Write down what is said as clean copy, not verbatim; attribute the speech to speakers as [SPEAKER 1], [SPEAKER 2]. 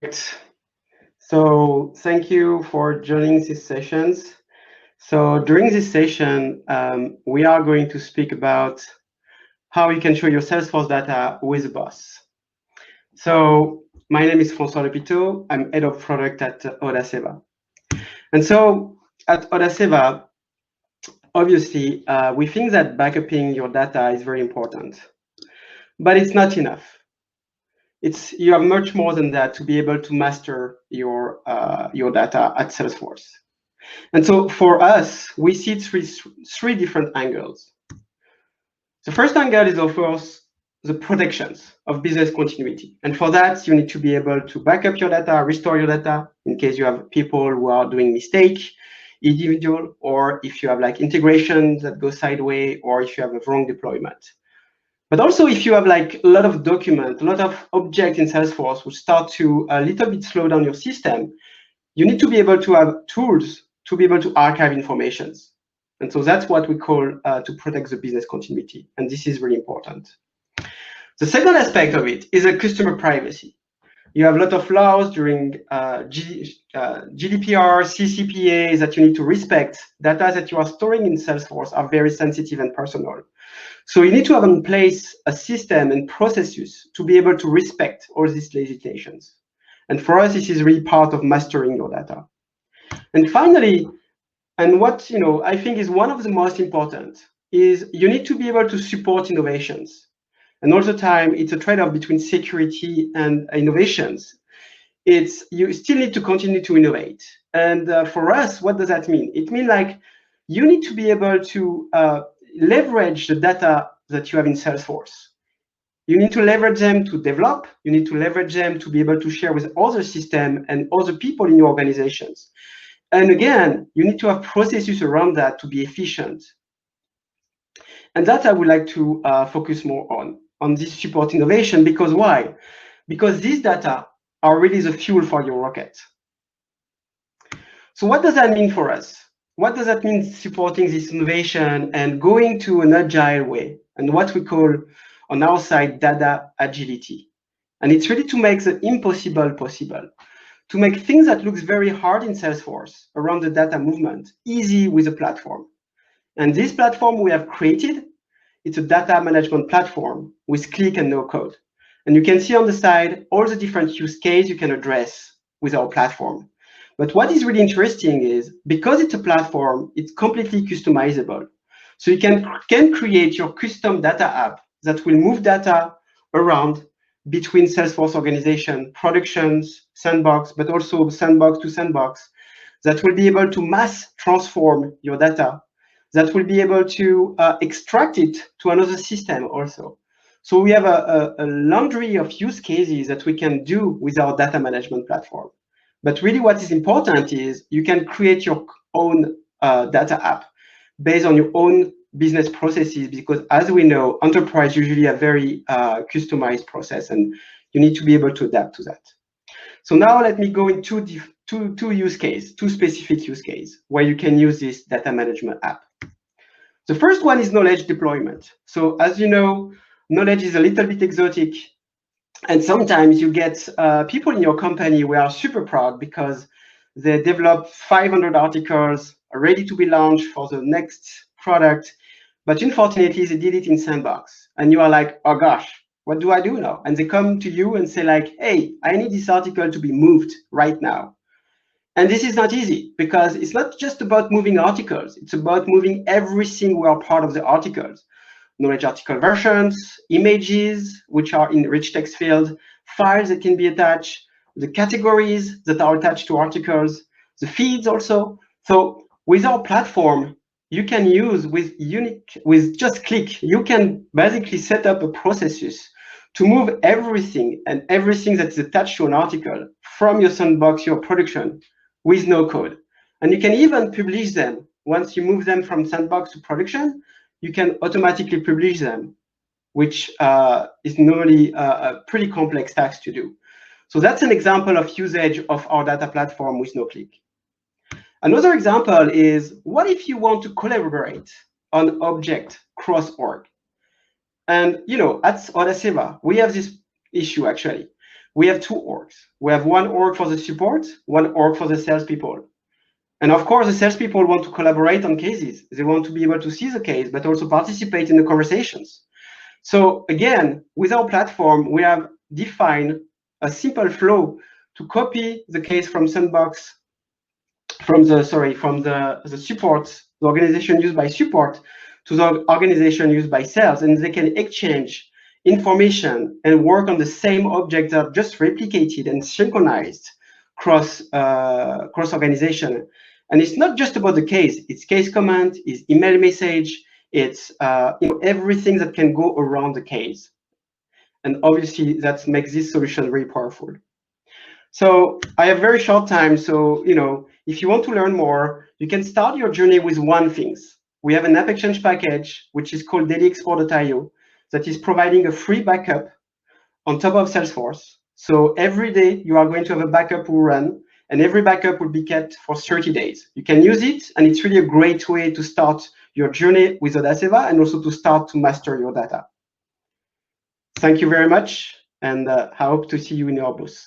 [SPEAKER 1] Perfect. So thank you for joining these sessions. So during this session, we are going to speak about how you can show your Salesforce data with a boss. So my name is Francois Lopitaux. I'm head of product at Odaseva. And so at Odaseva, obviously, we think that backupping your data is very important, but it's not enough. You have much more than that to be able to master your data at Salesforce. And so for us, we see three different angles. The first angle is, of course, the protections of business continuity. And for that, you need to be able to back up your data, restore your data in case you have people who are doing mistake, individual, or if you have like integrations that go sideways, or if you have a wrong deployment. But also if you have like a lot of document, a lot of objects in Salesforce which start to a little bit slow down your system, you need to be able to have tools to be able to archive informations. And so that's what we call to protect the business continuity. And this is really important. The second aspect of it is a customer privacy. You have a lot of laws during GDPR, CCPA that you need to respect. Data that you are storing in Salesforce are very sensitive and personal. So you need to have in place a system and processes to be able to respect all these legislations. And for us, this is really part of mastering your data. And finally, and what I think is one of the most important, is you need to be able to support innovations. And all the time, it's a trade-off between security and innovations. You still need to continue to innovate. And for us, what does that mean? It means like you need to be able to leverage the data that you have in Salesforce. You need to leverage them to develop. You need to leverage them to be able to share with other systems and other people in your organizations. And again, you need to have processes around that to be efficient. And that I would like to focus more on this support innovation. Because why? Because these data are really the fuel for your rocket. So what does that mean for us? What does that mean supporting this innovation and going to an agile way, and what we call on our side data agility? And it's really to make the impossible possible, to make things that looks very hard in Salesforce around the data movement easy with a platform. And this platform we have created, it's a data management platform with click and no code. And you can see on the side all the different use cases you can address with our platform. But what is really interesting is because it's a platform, it's completely customizable. So you can create your custom data app that will move data around between Salesforce organization, productions, sandbox, but also sandbox to sandbox, that will be able to mass transform your data, that will be able to extract it to another system also. So we have a laundry of use cases that we can do with our data management platform. But really what is important is you can create your own data app based on your own business processes, because as we know, enterprise usually have very customized process, and you need to be able to adapt to that. So now let me go into two use cases, two specific use cases where you can use this data management app. The first one is knowledge deployment. So as you know, knowledge is a little bit exotic. And sometimes you get people in your company who are super proud because they develop 500 articles ready to be launched for the next product. But unfortunately, they did it in Sandbox. And you are like, oh gosh, what do I do now? And they come to you and say like, hey, I need this article to be moved right now. And this is not easy because it's not just about moving articles. It's about moving everything who are part of the articles. Knowledge article versions, images, which are in rich text field, files that can be attached, the categories that are attached to articles, the feeds also. So with our platform, you can use with just click, you can basically set up a processes to move everything and everything that is attached to an article from your sandbox, your production, with no code. And you can even publish them. Once you move them from sandbox to production, you can automatically publish them, which is normally a pretty complex task to do. So that's an example of usage of our data platform with no-click. Another example is, what if you want to collaborate on object cross-org? And at Odaseva, we have this issue actually. we have two orgs. We have one org for the support, one org for the salespeople. And of course, the salespeople want to collaborate on cases. They want to be able to see the case, but also participate in the conversations. So again, with our platform, we have defined a simple flow to copy the case from Sandbox, from the support, the organization used by support, to the organization used by sales, and they can exchange information and work on the same object that are just replicated and synchronized cross organization. And it's not just about the case; it's case comment, it's email message, it's everything that can go around the case. And obviously, that makes this solution very powerful. So I have very short time. So if you want to learn more, you can start your journey with one thing. We have an App Exchange package, which is called dailyexport.io, that is providing a free backup on top of Salesforce. So every day you are going to have a backup will run, and every backup will be kept for 30 days. You can use it, and it's really a great way to start your journey with Odaseva and also to start to master your data. Thank you very much, and I hope to see you in our booth.